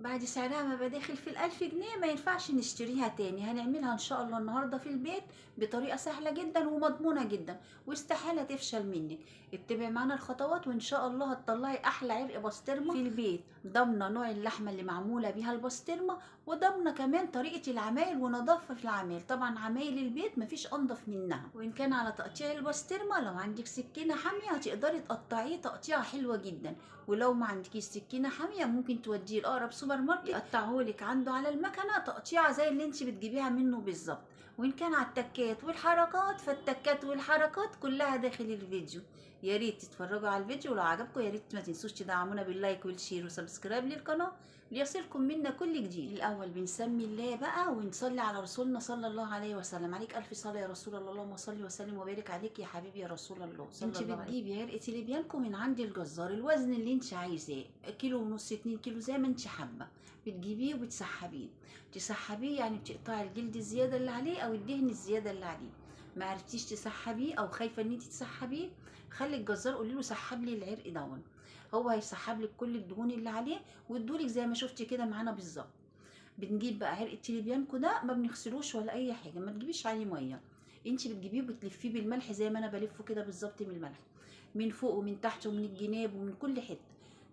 بعد سعرها ما بداخل في ال1000 جنيه، ما ينفعش نشتريها تاني. هنعملها ان شاء الله النهارده في البيت بطريقه سهله جدا ومضمونه جدا، واستحاله تفشل منك. اتبعي معانا الخطوات وان شاء الله هتطلعي احلى عرق بسطرمه في البيت، ضامنه نوع اللحمه اللي معموله بيها البسطرمه، وضامنه كمان طريقه العمايل ونظافه في العمايل. طبعا عمايل البيت مفيش انضف منها. وان كان على تقطيع البسطرمه، لو عندك سكينه حاميه هتقدري تقطعيه تقطيعه حلوه جدا، ولو ما عندكيش سكينه حاميه ممكن توديه لاقرب سوبر ماركت يقطعهولك عنده على المكنه تقطيعه زي اللي انت بتجيبيها منه بالظبط. وان كان على التكات والحركات، فالتكات والحركات كلها داخل الفيديو. يا ريت تتفرجوا على الفيديو، ولو عجبكم يا ريت ما تنسوش تدعمونا باللايك والشير وسبسكرايب للقناه ليصلكم منا كل جديد. الاول بنسمي الله بقى ونصلي على رسولنا صلى الله عليه وسلم. عليك الف صلاه يا رسول الله، اللهم صل وسلم وبارك عليك يا حبيبي يا رسول الله. انت بتجيبي عرق تليبيانكو من عند الجزار، الوزن اللي انت عايزاه، كيلو ونص 2 كيلو زي ما انت حابه. بتجيبيه وبتسحبيه. تسحبيه يعني بتقطعي الجلد الزياده اللي عليه او الدهن الزياده اللي عليه. ما عرفتيش تسحبيه او خايفه ان انت تسحبيه، خلي الجزار قولي له سحب لي العرق دون. هو هيسحب لك كل الدهون اللي عليه ويدولك زي ما شفتي كده معانا بالظبط. بنجيب بقى عرق التليبيانكو ده، ما بنغسلوش ولا اي حاجه، ما تجيبيش عليه ميه. انت بتجيبيه وبتلفيه بالملح زي ما انا بلفه كده بالظبط بالملح، من فوق ومن تحت ومن الجناب ومن كل حته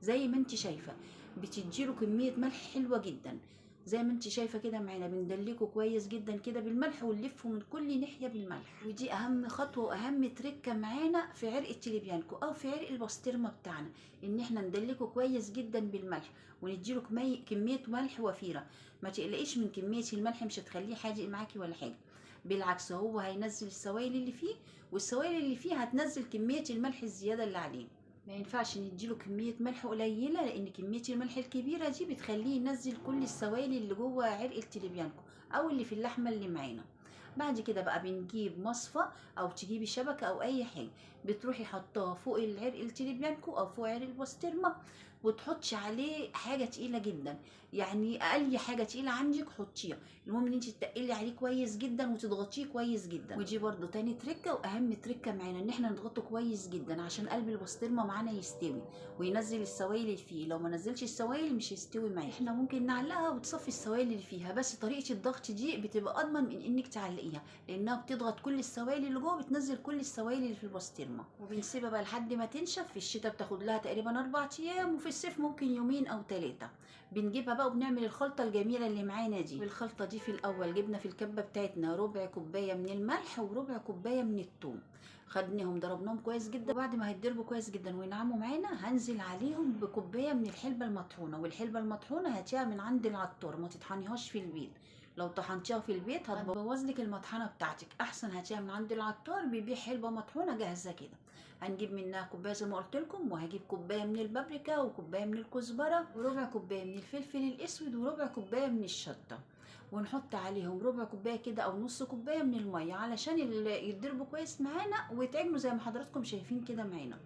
زي ما انت شايفه. بتديله كميه ملح حلوه جدا زي ما انت شايفه كده معانا. بندلكه كويس جدا كده بالملح ونلفه من كل ناحيه بالملح. ودي اهم خطوه واهم تركه معانا في عرق التليبيانكو او في عرق البسطرمه بتاعنا، ان احنا ندلكه كويس جدا بالملح ونديله كميه ملح وفيره. ما تقلقيش من كميه الملح، مش هتخليه حادق معاكي ولا حاجه، بالعكس هو هينزل السوائل اللي فيه، والسوائل اللي فيه هتنزل كميه الملح الزياده اللي عليه. ما ينفعش نديله كمية ملح قليلة، لأن كمية الملح الكبيرة دي بتخليه ينزل كل السوائل اللي جوه عرق التليبيانكو أو اللي في اللحمة اللي معانا. بعد كده بقى بنجيب مصفى أو تجيبي شبكة أو أي حاجة، بتروحي حطاها فوق العرق التليبيانكو أو فوق عرق البسطرمة، وتحطش عليه حاجة تقيلة جدا. يعني أقل حاجة تقيلة عندك حطيها، المهم ان انت تقلي عليه كويس جدا وتضغطيه كويس جدا. ودي برضو تاني تركه واهم تركه معانا، ان احنا نضغطه كويس جدا عشان قلب البسطرمه معانا يستوي وينزل السوائل اللي فيه. لو ما نزلش السوائل مش هيستوي معانا. احنا ممكن نعلقها وتصفي السوائل اللي فيها، بس طريقه الضغط دي بتبقى اضمن من انك تعلقيها، لانها بتضغط كل السوائل اللي جوه، بتنزل كل السوائل اللي في البسطرمه. وبنسيبها بقى لحد ما تنشف. في الشتاء بتاخد لها تقريبا 4 ايام، وفي الصيف ممكن يومين او 3. بنجيبها بقى وبنعمل الخلطه الجميله اللي معانا دي. والخلطه دي في الاول جبنا في الكبه بتاعتنا ربع كوبايه من الملح وربع كوبايه من الثوم، خدناهم ضربناهم كويس جدا. وبعد ما هيتضربوا كويس جدا وينعموا معانا، هنزل عليهم بكوبايه من الحلبه المطحونه. والحلبه المطحونه هاتيها من عند العطار، ما تطحنيهاش في البيت. لو طحنتيها في البيت هتبوظ لك المطحنه بتاعتك. احسن هاتيها من عند العطار، بيبيع حلبه مطحونه جاهزه كده. هنجيب منها كوبايه زي ما قلت لكم، وهجيب كوبايه من البابريكا وكوبايه من الكزبره وربع كوبايه من الفلفل الاسود وربع كوبايه من الشطه، ونحط عليهم ربع كوبايه كده او نص كوبايه من الميه علشان يتضربوا كويس معانا ويتعجنوا زي ما حضراتكم شايفين كده معانا.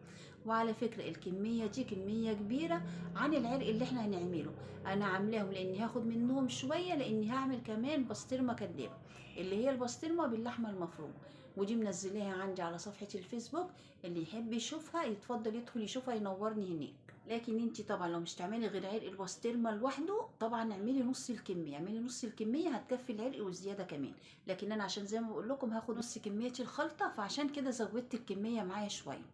وعلى فكره الكميه دي كميه كبيره عن العرق اللي احنا هنعمله. انا عاملاهم لاني هاخد منهم شويه، لاني هعمل كمان بسطرمه كدابه اللي هي البسطرمه باللحمه المفرومه، ودي منزلاها عندي على صفحه الفيسبوك. اللي يحب يشوفها يتفضل يدخل يشوفها، ينورني هناك. لكن انت طبعا لو مش تعملي غير عرق البسطرمه لوحده، طبعا اعملي نص الكميه، اعملي نص الكميه هتكفي العرق والزياده كمان. لكن انا عشان زي ما بقول لكم هاخد نص كميه الخلطه، فعشان كده زودت الكميه معايا شويه.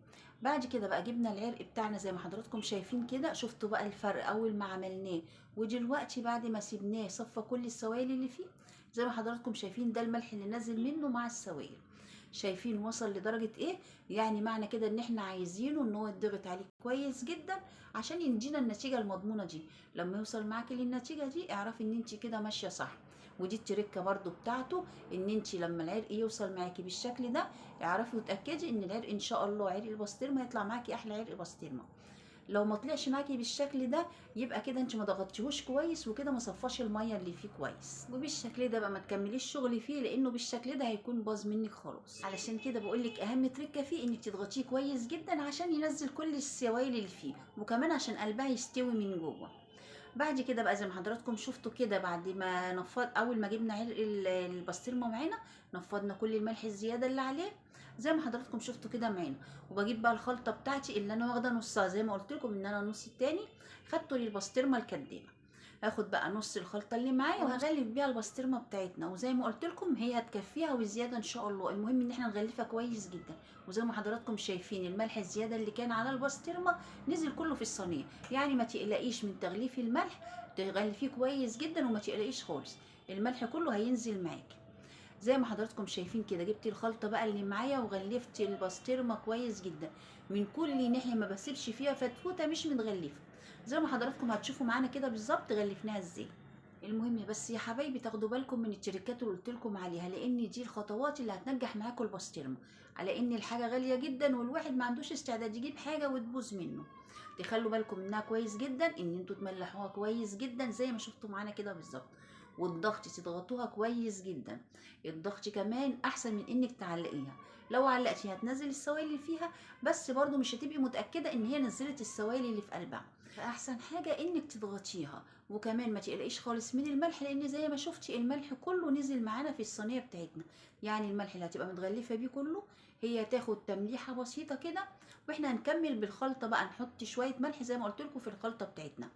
بعد كده بقى جبنا العرق بتاعنا زي ما حضراتكم شايفين كده. شفتوا بقى الفرق اول ما عملناه ودلوقتي بعد ما سيبناه صفى كل السوائل اللي فيه. زي ما حضراتكم شايفين ده الملح اللي نازل منه مع السوائل. شايفين وصل لدرجة ايه؟ يعني معنى كده ان احنا عايزينه ان هو يضغط عليه كويس جدا عشان يدينا النتيجة المضمونة دي. لما يوصل معاكي للنتيجة دي اعرفي ان انت كده ماشية صح. ودي التركة برضو بتاعته، ان انت لما العرق يوصل معاكي بالشكل ده اعرفي وتأكدي ان العرق ان شاء الله عرق البسطرمة هيطلع معاكي احلى عرق بسطرمة. لو ما طلعش معاكي بالشكل ده يبقى كده انت ما ضغطتيهوش كويس، وكده ما صفاش الميه اللي فيه كويس. وبالشكل ده بقى ما تكمليش شغل فيه، لانه بالشكل ده هيكون باظ منك خلاص. علشان كده بقول لك اهم تركه فيه انك تضغطيه كويس جدا عشان ينزل كل السوائل اللي فيه، وكمان عشان قلبها يستوي من جوه. بعد كده بقى زي ما حضراتكم شفتوا كده، بعد ما اول ما جبنا عرق البسطرمه معانا، نفضنا كل الملح الزياده اللي عليه زي ما حضراتكم شفتوا كده معانا. وبجيب بقى الخلطه بتاعتي اللي انا واخده نصها، زي ما قلت لكم ان انا النص التاني خدته للبسطرمه الكدابه. هاخد بقى نص الخلطه اللي معايا وهغلف بيها البسطرمه بتاعتنا، وزي ما قلت لكم هي هتكفيها وزياده ان شاء الله. المهم ان احنا نغلفها كويس جدا. وزي ما حضراتكم شايفين الملح الزياده اللي كان على البسطرمه نزل كله في الصينيه، يعني ما تقلقيش من تغليف الملح، تغلفيه كويس جدا وما تقلقيش خالص، الملح كله هينزل معاكي. زي ما حضراتكم شايفين كده جبت الخلطه بقى اللي معايا وغلفت البسطرمه كويس جدا من كل ناحيه، ما بسيبش فيها فتفوته مش متغلفه، زي ما حضراتكم هتشوفوا معانا كده بالظبط غلفناها ازاي. المهم بس يا حبايبي تاخدوا بالكم من التريكات اللي قلت لكم عليها، لان دي الخطوات اللي هتنجح معاكم البسطرمه، على ان الحاجه غاليه جدا والواحد ما عندوش استعداد يجيب حاجه وتبوظ منه. تخلوا بالكم منها كويس جدا، ان انتوا تملحوها كويس جدا زي ما شفتوا معانا كده بالظبط، والضغط تضغطوها كويس جدا. الضغط كمان احسن من انك تعلقيها، لو علقتيها هتنزل السوائل اللي فيها، بس برضو مش هتبقي متاكده ان هي نزلت السوائل اللي في قلبها. فاحسن حاجه انك تضغطيها، وكمان ما تقلقيش خالص من الملح، لان زي ما شفتي الملح كله نزل معانا في الصينيه بتاعتنا، يعني الملح اللي هتبقى متغلفه بيه كله هي تاخد تمليحه بسيطه كده. واحنا هنكمل بالخلطه بقى، نحط شويه ملح زي ما قلت لكم في الخلطه بتاعتنا،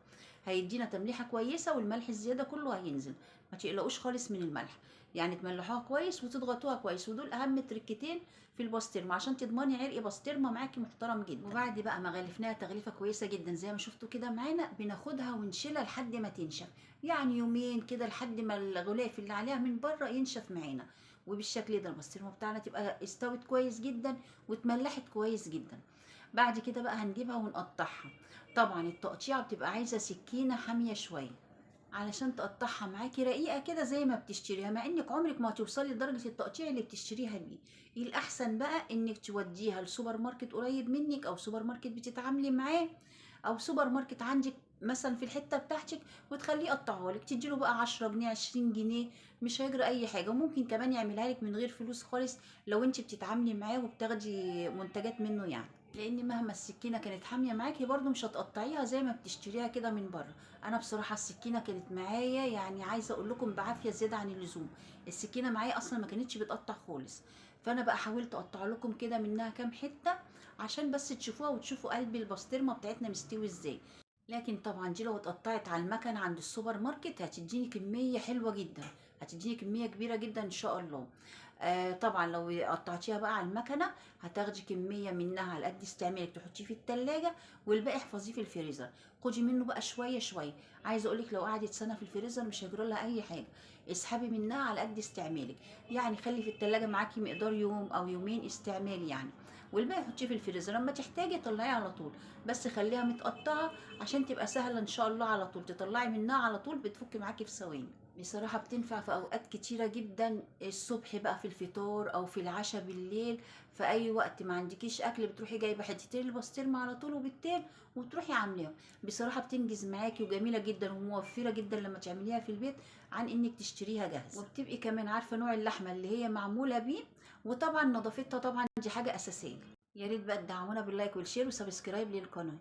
هيدينا تمليحه كويسه والملح الزياده كله هينزل. ما تقلقوش خالص من الملح، يعني تملحوها كويس وتضغطوها كويس، ودول اهم تركتين في البسطرمه عشان تضمني عرق بسطرمه معاكي محترم جدا. وبعد بقى ما غلفناها تغليفه كويسه جدا زي ما شفتوا كده معانا، بناخدها ونشيلها لحد ما تنشف، يعني يومين كده لحد ما الغلاف اللي عليها من بره ينشف معانا. وبالشكل ده البسطرمه بتاعنا تبقى استوت كويس جدا واتملحت كويس جدا. بعد كده بقى هنجيبها ونقطعها. طبعا التقطيعه بتبقى عايزه سكينه حاميه شويه علشان تقطعها معاكي رقيقه كده زي ما بتشتريها، مع انك عمرك ما هتوصلي لدرجه التقطيع اللي بتشتريها بيه. الاحسن بقى انك توديها لسوبر ماركت قريب منك، او سوبر ماركت بتتعاملي معاه، او سوبر ماركت عندك مثلا في الحته بتاعتك، وتخليه يقطعها لك، تديله بقى 10 جنيه 20 جنيه، مش هيجرى اي حاجه. وممكن كمان يعملها لك من غير فلوس خالص لو انت بتتعاملي معاه وبتاخدي منتجات منه يعني، لان مهما السكينه كانت حاميه معاكي برضو مش هتقطعيها زي ما بتشتريها كده من بره. انا بصراحه السكينه كانت معايا يعني عايزه اقول لكم بعافيه زياده عن اللزوم، السكينه معايا اصلا ما كانتش بتقطع خالص، فانا بقى حاولت اقطع لكم كده منها كام حته عشان بس تشوفوها وتشوفوا قلب البسطرمه بتاعتنا مستوي ازاي. لكن طبعا دي لو اتقطعت على المكنه عند السوبر ماركت هتديني كميه حلوه جدا، هتديني كميه كبيره جدا ان شاء الله. طبعا لو قطعتيها بقى على المكنه هتاخدي كميه منها على قد استعمالك تحطيه في التلاجة، والباقي احفظيه في الفريزر. خدي منه بقى شويه شويه، عايزه اقولك لو قعدت سنه في الفريزر مش هيجرى لها اي حاجه. اسحبي منها على قد استعمالك، يعني خلي في التلاجة معاكي مقدار يوم او يومين استعمال يعني، والباقي حطيه في الفريزر، لما تحتاجي طلعيه على طول. بس خليها متقطعه عشان تبقى سهله ان شاء الله، على طول تطلعي منها على طول بتفك معاكي في ثواني. بصراحة بتنفع في أوقات كتيرة جدا، الصبح بقى في الفطار أو في العشاء بالليل، في أي وقت ما عندكيش أكل بتروحي جايبة حتتين البسطرمة على طول وبالتين وتروحي عاملاهم. بصراحة بتنجز معاكي وجميلة جدا وموفرة جدا لما تعمليها في البيت عن إنك تشتريها جاهز، وبتبقي كمان عارفة نوع اللحمة اللي هي معمولة بيه، وطبعا نظافتها طبعا دي حاجة أساسية. يا ريت بقى تدعمونا باللايك والشير وسبسكرايب للقناة.